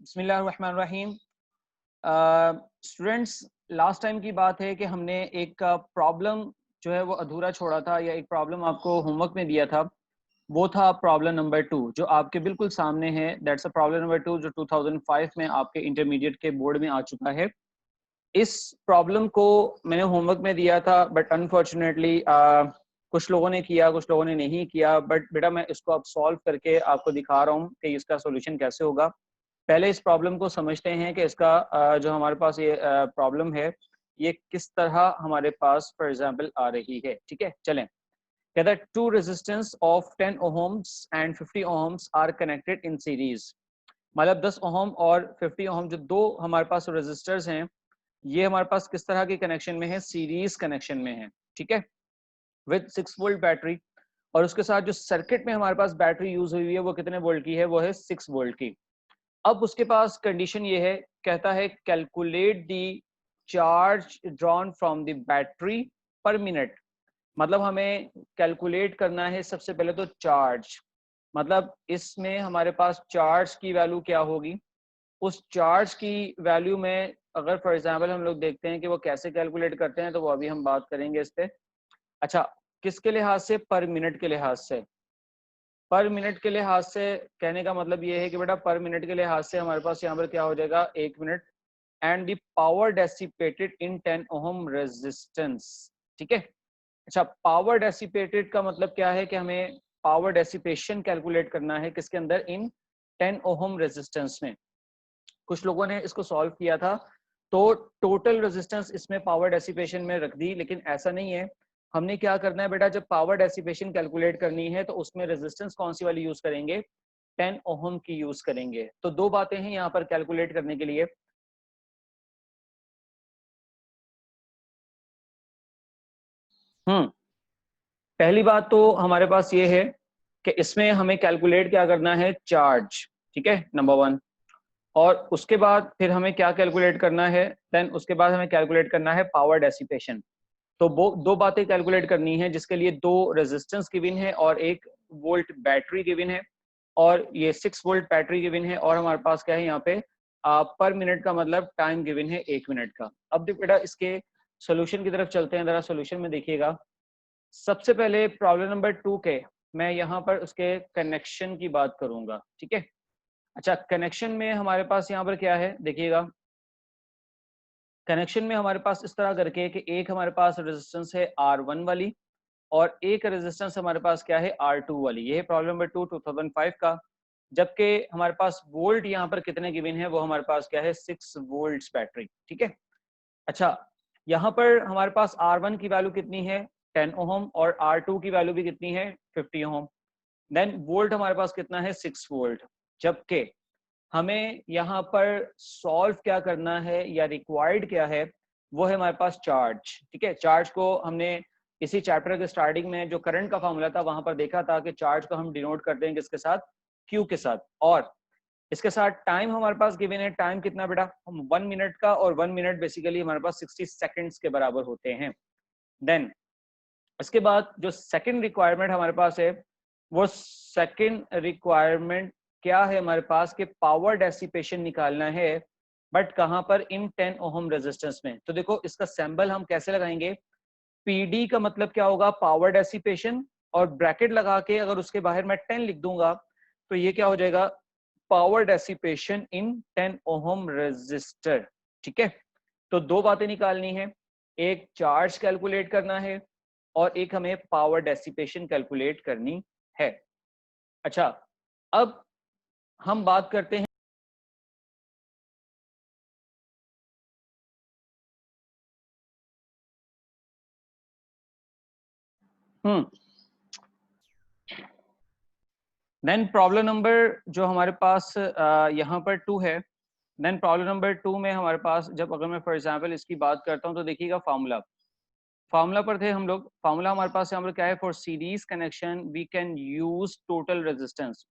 बिस्मिल्लाहिर्रहमानिर्रहीम। Students, last time की बात है कि हमने एक प्रॉब्लम जो है वो अधूरा छोड़ा था, या एक प्रॉब्लम आपको होमवर्क में दिया था। वो था प्रॉब्लम नंबर 2 जो आपके बिल्कुल सामने है। दैट्स अ प्रॉब्लम नंबर 2 जो 2005 में आपके इंटरमीडिएट के बोर्ड में आ चुका है। इस प्रॉब्लम को मैंने होमवर्क में दिया था, बट अनफॉर्चुनेटली कुछ लोगों ने किया, कुछ लोगों ने नहीं किया। बट बेटा मैं इसको अब सॉल्व करके आपको दिखा रहा हूँ कि इसका सोल्यूशन कैसे होगा। पहले इस प्रॉब्लम को समझते हैं कि इसका जो हमारे पास ये प्रॉब्लम है ये किस तरह हमारे पास फॉर एग्जांपल आ रही है। ठीक है, चलें। कहता है two resistance of 10 ohms and 50 ohms are connected in series. मतलब 10 ओहम और 50 ओहम जो दो हमारे पास रेजिस्टर्स हैं, ये हमारे पास किस तरह के कनेक्शन में है? सीरीज कनेक्शन में है। ठीक है, विद 6 वोल्ट बैटरी। और उसके साथ जो सर्किट में हमारे पास बैटरी यूज हुई है वो कितने वोल्ट की है? वो है 6 वोल्ट की। अब उसके पास कंडीशन ये है, कहता है calculate the charge drawn from the battery पर मिनट। मतलब हमें कैलकुलेट करना है सबसे पहले तो चार्ज। मतलब इसमें हमारे पास चार्ज की वैल्यू क्या होगी? उस चार्ज की वैल्यू में अगर फॉर एग्जांपल हम लोग देखते हैं कि वो कैसे कैलकुलेट करते हैं, तो वो अभी हम बात करेंगे इस पे। अच्छा, किसके लिहाज से? पर मिनट के लिहाज से। पर मिनट के लिहाज से कहने का मतलब ये है कि बेटा पर मिनट के लिहाज से हमारे पास यहाँ पर क्या हो जाएगा? 1 minute. And the power dissipated in 10 ohm resistance. ठीक है। अच्छा, पावर डेसिपेटेड का मतलब क्या है कि हमें पावर डेसिपेशन कैलकुलेट करना है किसके अंदर? इन 10 ओहम रेजिस्टेंस में। कुछ लोगों ने इसको सॉल्व किया था तो टोटल रेजिस्टेंस इसमें पावर डेसिपेशन में रख दी, लेकिन ऐसा नहीं है। हमने क्या करना है बेटा, जब पावर डेसिपेशन कैलकुलेट करनी है तो उसमें रेजिस्टेंस कौन सी वाली यूज करेंगे? 10 ओहम की यूज करेंगे। तो दो बातें हैं यहाँ पर कैलकुलेट करने के लिए। पहली बात तो हमारे पास ये है कि इसमें हमें कैलकुलेट क्या करना है? चार्ज। ठीक है, नंबर 1। और उसके बाद फिर हमें क्या कैलकुलेट करना है? देन उसके बाद हमें कैलकुलेट करना है पावर डेसिपेशन। तो वो दो बातें कैलकुलेट करनी है, जिसके लिए दो रेजिस्टेंस गिवन है और 1 वोल्ट बैटरी गिवन है। और ये 6 वोल्ट बैटरी गिवन है। और हमारे पास क्या है यहाँ पे? पर मिनट का मतलब टाइम गिवन है 1 मिनट का। अब देखो बेटा, इसके सोल्यूशन की तरफ चलते हैं। जरा सोल्यूशन में देखिएगा। सबसे पहले प्रॉब्लम नंबर 2 के मैं यहाँ पर उसके कनेक्शन की बात करूंगा। ठीक है। अच्छा, कनेक्शन में हमारे पास यहाँ पर क्या है देखिएगा। कनेक्शन में हमारे पास इस तरह करके कि एक हमारे पास रेजिस्टेंस है R1 वाली, और एक रेजिस्टेंस हमारे पास क्या है? R2 वाली। ये है प्रॉब्लम नंबर 2 2005 का। जबकि हमारे पास वोल्ट यहाँ पर कितने गिवन है? वो हमारे पास क्या है? 6 वोल्ट्स बैटरी। ठीक है। अच्छा, यहाँ पर हमारे पास R1 की वैल्यू कितनी है? 10 ओहम। और R2 की वैल्यू भी कितनी है? 50 ओहम। देन वोल्ट हमारे पास कितना है? 6 वोल्ट। जबकि हमें यहाँ पर सॉल्व क्या करना है या रिक्वायर्ड क्या है? वो है हमारे पास चार्ज। ठीक है, चार्ज को हमने इसी चैप्टर के स्टार्टिंग में जो करंट का फॉर्मूला था वहां पर देखा था कि चार्ज को हम डिनोट करते हैं किसके साथ? क्यू के साथ। और इसके साथ टाइम हमारे पास गिवन है। टाइम कितना बेटा? हम 1 मिनट का, और 1 मिनट बेसिकली हमारे पास 60 सेकेंड्स के बराबर होते हैं। देन इसके बाद जो सेकंड रिक्वायरमेंट हमारे पास है, वो सेकंड रिक्वायरमेंट क्या है हमारे पास? कि पावर डेसिपेशन निकालना है। बट कहां पर? इन 10 ओहम रेजिस्टेंस में। तो देखो इसका सिंबल हम कैसे लगाएंगे? पीडी का मतलब क्या होगा? Power dissipation. और ब्रैकेट लगा के अगर उसके बाहर मैं 10 लिख दूंगा तो ये क्या हो जाएगा? Power dissipation in 10 ohm resistor. ठीक है। तो दो बातें निकालनी है, एक चार्ज कैलकुलेट करना है और एक हमें पावर डेसिपेशन कैलकुलेट करनी है। अच्छा, अब हम बात करते हैं। हम्म देन प्रॉब्लम नंबर जो हमारे पास यहाँ पर 2 है। देन प्रॉब्लम नंबर 2 में हमारे पास जब अगर मैं फॉर एग्जांपल इसकी बात करता हूँ तो देखिएगा फार्मूला। फार्मूला पर थे हम लोग। फार्मूला हमारे पास यहाँ पर क्या है? For series connection we can use total resistance.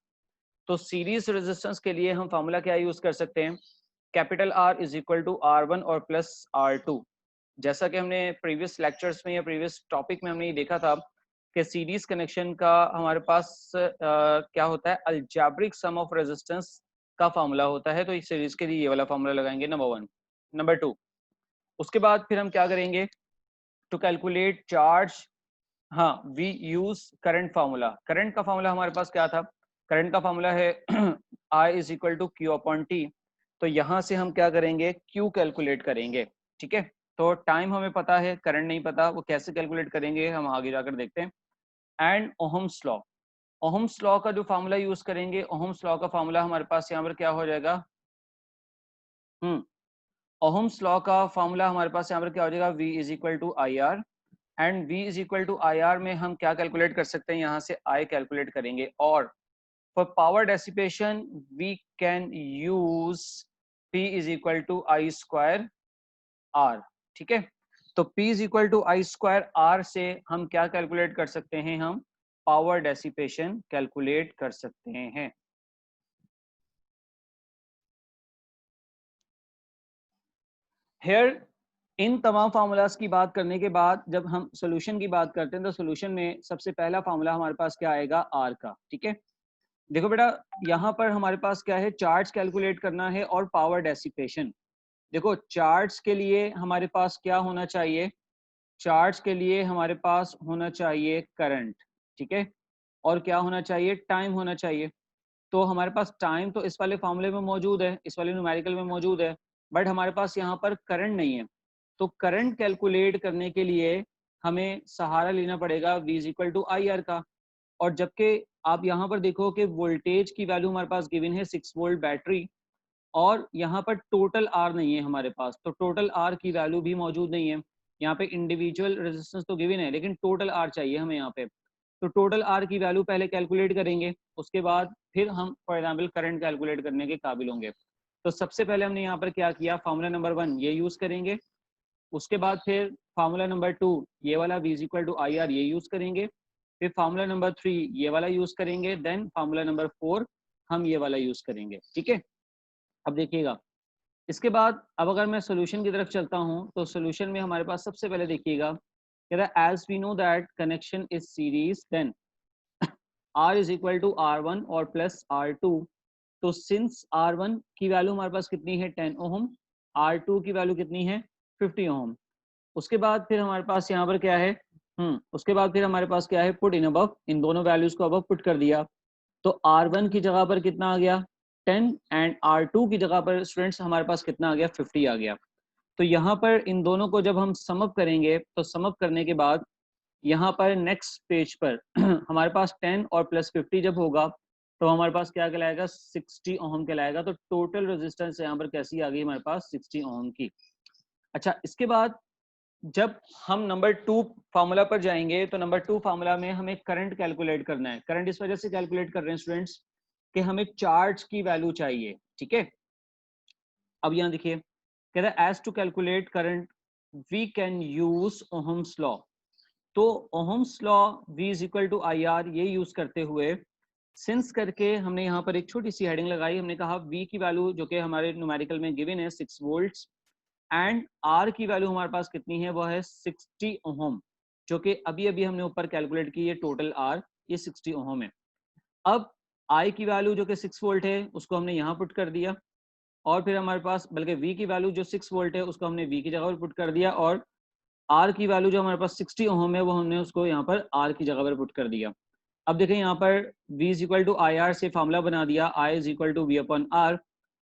तो सीरीज रेजिस्टेंस के लिए हम फार्मूला क्या यूज कर सकते हैं? Capital R is equal to R1 और प्लस R2। जैसा कि हमने प्रीवियस लेक्चर्स में या प्रीवियस टॉपिक में हमने ये देखा था कि सीरीज कनेक्शन का हमारे पास क्या होता है? अलजेब्रिक सम ऑफ रेजिस्टेंस का फॉर्मूला होता है, तो इस सीरीज के लिए ये वाला फॉर्मूला लगाएंगे नंबर 1। नंबर 2, उसके बाद फिर हम क्या करेंगे टू कैलकुलेट चार्ज, हाँ we use current formula. Current का फार्मूला हमारे पास क्या था, करंट का फार्मूला है I is equal to Q upon T. तो यहाँ से हम क्या करेंगे, क्यू कैलकुलेट करेंगे, ठीक है। तो टाइम हमें पता है, करंट नहीं पता, वो कैसे कैलकुलेट करेंगे हम आगे जाकर देखते हैं। And Ohm's law, Ohm's law का जो फार्मूला यूज करेंगे, ओहम्स लॉ का फार्मूला हमारे पास यहाँ पर क्या हो जाएगा, ओहम्स लॉ का फार्मूला हमारे पास यहाँ पर क्या हो जाएगा, V is equal to I R. And V is equal to I R में हम क्या कैलकुलेट कर सकते हैं, यहाँ से I कैलकुलेट करेंगे। और for power dissipation we can use P is equal to I square R, ठीक है। तो P is equal to I square R से हम क्या कैलकुलेट कर सकते हैं, हम पावर डेसिपेशन कैलकुलेट कर सकते हैं। हेयर इन तमाम फार्मूलाज की बात करने के बाद जब हम सोल्यूशन की बात करते हैं, तो सोल्यूशन में सबसे पहला फार्मूला हमारे पास क्या आएगा, आर का, ठीक है। देखो बेटा, यहाँ पर हमारे पास क्या है, चार्ज कैलकुलेट करना है और पावर डेसिपेशन। देखो चार्ज के लिए हमारे पास क्या होना चाहिए, चार्ज के लिए हमारे पास होना चाहिए करंट, ठीक है। और क्या होना चाहिए, टाइम होना चाहिए। तो हमारे पास टाइम तो इस वाले फार्मूले में मौजूद है, इस वाले न्यूमेरिकल में मौजूद है, बट हमारे पास यहाँ पर करंट नहीं है। तो करंट कैलकुलेट करने के लिए हमें सहारा लेना पड़ेगा V is equal to I R का। और जबकि आप यहाँ पर देखो कि वोल्टेज की वैल्यू हमारे पास गिवन है 6 वोल्ट बैटरी, और यहाँ पर टोटल आर नहीं है हमारे पास, तो टोटल आर की वैल्यू भी मौजूद नहीं है। यहाँ पे इंडिविजुअल रेजिस्टेंस तो गिवन है, लेकिन टोटल आर चाहिए हमें यहाँ पे। तो टोटल आर की वैल्यू पहले कैलकुलेट करेंगे, उसके बाद फिर हम फॉर एग्जाम्पल करंट कैलकुलेट करने के काबिल होंगे। तो सबसे पहले हमने यहाँ पर क्या किया, फार्मूला नंबर 1 ये यूज करेंगे। उसके बाद फिर फार्मूला नंबर 2 ये वाला V is equal to I R ये यूज करेंगे। फिर फार्मूला नंबर 3 ये वाला यूज करेंगे। देन फार्मूला नंबर 4 हम ये वाला यूज करेंगे, ठीक है। अब देखिएगा, इसके बाद अब अगर मैं सोल्यूशन की तरफ चलता हूँ, तो सोल्यूशन में हमारे पास सबसे पहले देखिएगा, कहता है as we know that connection is series, then R is equal to R1 और प्लस R2। तो सिंस R1 की वैल्यू हमारे पास कितनी है 10 ओम, R2 की वैल्यू कितनी है 50 ओम। उसके बाद फिर हमारे पास यहाँ पर क्या है, उसके बाद फिर हमारे पास क्या है, पुट इन अबव, इन दोनों वैल्यूज को अबव पुट कर दिया। तो R1 की जगह पर कितना आ गया 10, एंड R2 की जगह पर स्टूडेंट्स हमारे पास कितना आ गया 50 आ गया। तो यहाँ पर इन दोनों को जब हम सम अप करेंगे, तो सम अप करने के बाद यहाँ पर नेक्स्ट पेज पर हमारे पास 10 और प्लस 50 जब होगा, तो हमारे पास क्या कहलाएगा 60 ओम कहलाएगा। तो टोटल रेजिस्टेंस यहाँ पर कैसी आ गई हमारे पास 60 ओम की। अच्छा, इसके बाद जब हम नंबर 2 फार्मूला पर जाएंगे, तो नंबर 2 फार्मूला में हमें करंट कैलकुलेट करना है। करंट इस वजह से कैलकुलेट कर रहे हैं स्टूडेंट्स कि हमें चार्ज की वैल्यू चाहिए, ठीक है। अब यहाँ देखिए, कहता है as to calculate current we can use Ohm's law. तो Ohm's law V is equal to I R ये यूज करते हुए सिंस करके हमने यहाँ पर एक छोटी सी हेडिंग लगाई। हमने कहा V की वैल्यू जो कि हमारे न्यूमेरिकल में गिवन है 6 वोल्ट्स, एंड R की वैल्यू हमारे पास कितनी है, वो है 60 ओम, जो कि अभी अभी हमने ऊपर कैलकुलेट की है। टोटल R ये 60 ओम है। अब I की वैल्यू जो कि 6 वोल्ट है उसको हमने यहाँ पुट कर दिया, और फिर हमारे पास बल्कि V की वैल्यू जो 6 वोल्ट है उसको हमने V की जगह पर पुट कर दिया, और R की वैल्यू जो हमारे पास 60 ओम है वो हमने उसको यहाँ पर R की जगह पर पुट कर दिया। अब देखें यहाँ पर V is equal to I R से फार्मूला बना दिया, I is equal to V upon R।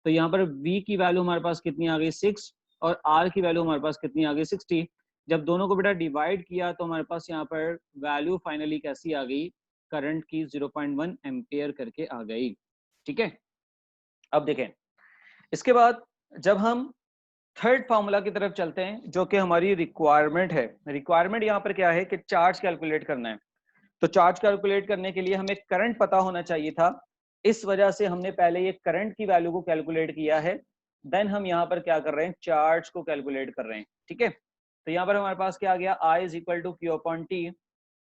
तो यहाँ पर V की वैल्यू हमारे पास कितनी आ गई 6, और R की वैल्यू हमारे पास कितनी आ गई 60। जब दोनों को बेटा डिवाइड किया, तो हमारे पास यहाँ पर वैल्यू फाइनली कैसी आ गई, करंट की 0.1 एम्पियर करके आ गई, ठीक है। अब देखें, इसके बाद जब हम थर्ड फार्मूला की तरफ चलते हैं, जो कि हमारी रिक्वायरमेंट है। रिक्वायरमेंट यहाँ पर क्या है कि चार्ज कैलकुलेट करना है। तो चार्ज कैलकुलेट करने के लिए हमें करंट पता होना चाहिए था, इस वजह से हमने पहले ये करंट की वैल्यू को कैलकुलेट किया है। देन हम यहाँ पर क्या कर रहे हैं, चार्ज को कैलकुलेट कर रहे हैं, ठीक है। तो यहाँ पर हमारे पास क्या आ गया, I is equal to Q upon T.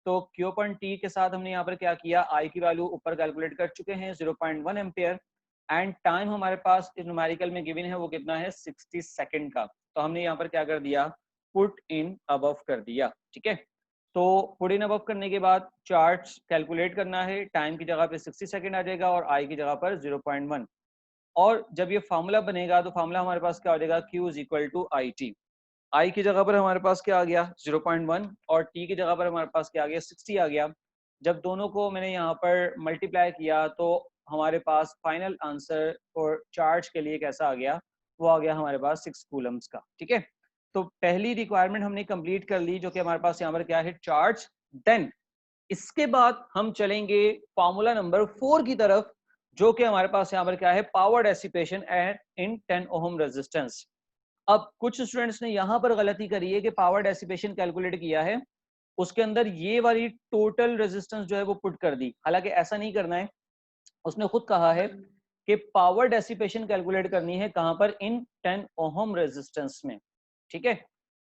तो क्यू अपॉन टी के साथ हमने यहाँ पर क्या किया, I की वैल्यू ऊपर कैलकुलेट कर चुके हैं 0.1 एम्पियर, एंड टाइम हमारे पास इस न्यूमेरिकल में गिवन है वो कितना है 60 सेकंड का। तो हमने यहाँ पर क्या कर दिया, पुट इन अबव कर दिया, ठीक है। तो पुट इन अबव करने के बाद चार्ज कैलकुलेट करना है, टाइम की जगह पे 60 सेकंड आ जाएगा और आई की जगह पर 0.1। और जब ये फार्मूला बनेगा तो फार्मूला हमारे पास क्या हो जाएगा, Q is equal to I T. I की जगह पर हमारे पास क्या आ गया 0.1 और टी की जगह पर हमारे पास क्या आ गया 60 आ गया। जब दोनों को मैंने यहाँ पर मल्टीप्लाई किया तो हमारे पास फाइनल आंसर और चार्ज के लिए कैसा आ गया, वो आ गया हमारे पास 6 कूलम्स का। ठीक है, तो पहली रिक्वायरमेंट हमने कंप्लीट कर ली जो कि हमारे पास यहाँ पर क्या है, चार्ज। देन इसके बाद हम चलेंगे फार्मूला नंबर 4 की तरफ, जो कि हमारे पास यहाँ पर क्या है, पावर डेसिपेशन एट इन 10 ओम रेजिस्टेंस। अब कुछ स्टूडेंट्स ने यहाँ पर गलती करी है कि पावर डेसिपेशन कैलकुलेट किया है, उसके अंदर ये वाली टोटल रेजिस्टेंस जो है वो पुट कर दी। हालांकि ऐसा नहीं करना है, उसने खुद कहा है कि पावर डेसिपेशन कैलकुलेट करनी है कहां पर, इन 10 ओम रेजिस्टेंस में। ठीक है,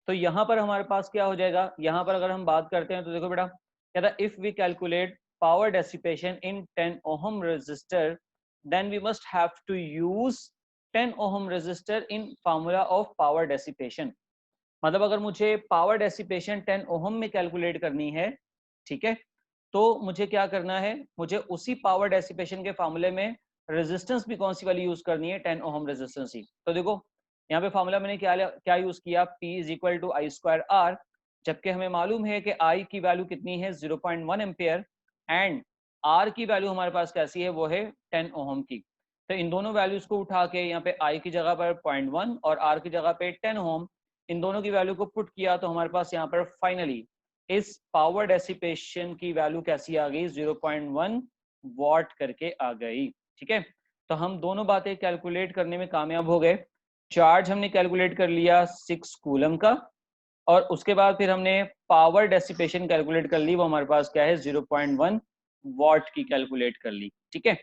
तो यहां पर हमारे पास क्या हो जाएगा, यहां पर अगर हम बात करते हैं तो देखो बेटा, कहता if we calculate power dissipation in 10 ohm resistor then we must have to use 10 ohm resistor in formula of power dissipation. मतलब अगर मुझे पावर डेसिपेशन 10 ओम में कैलकुलेट करनी है, ठीक है, तो मुझे क्या करना है, मुझे उसी पावर डेसिपेशन के फार्मूले में रेजिस्टेंस भी कौन सी वाली यूज करनी है, 10 ओम रेजिस्टेंस ही। तो देखो यहाँ पे फार्मूला मैंने क्या यूज किया, P is equal to I square R, जबकि हमें मालूम है कि I की वैल्यू कितनी है 0.1 एम्पेयर एंड R की वैल्यू हमारे पास कैसी है, वो है 10 ओम की। तो इन दोनों वैल्यूज को उठा के यहाँ पे I की जगह पर 0.1 और R की जगह पे 10 ओम, इन दोनों की वैल्यू को पुट किया तो हमारे पास यहाँ पर फाइनली इस पावर डेसिपेशन की वैल्यू कैसी आ गई, 0.1 वॉट करके आ गई। ठीक है, तो हम दोनों बातें कैलकुलेट करने में कामयाब हो गए। चार्ज हमने कैलकुलेट कर लिया 6 कूलम का, और उसके बाद फिर हमने पावर डेसिपेशन कैलकुलेट कर ली, वो हमारे पास क्या है 0.1 वॉट की कैलकुलेट कर ली। ठीक है,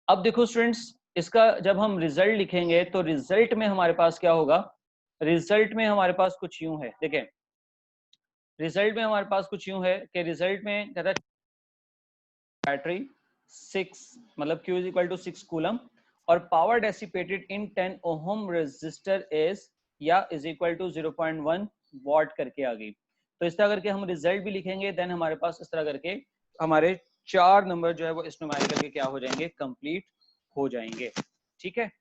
अब देखो स्टूडेंट्स, इसका जब हम रिजल्ट लिखेंगे तो रिजल्ट में हमारे पास क्या होगा, रिजल्ट में हमारे पास कुछ यूं है, देखें रिजल्ट में हमारे पास कुछ यूं है कि रिजल्ट में कहता है बैटरी 6 मतलब Q is equal to 6 coulomb और power dissipated in 10 ohm resistor is या इज इक्वल टू 0.1 वॉट करके आ गई। तो इस तरह करके हम रिजल्ट भी लिखेंगे, देन हमारे पास इस तरह करके हमारे 4 नंबर जो है वो इस न्यूमेरिकल के क्या हो जाएंगे, कंप्लीट हो जाएंगे। ठीक है,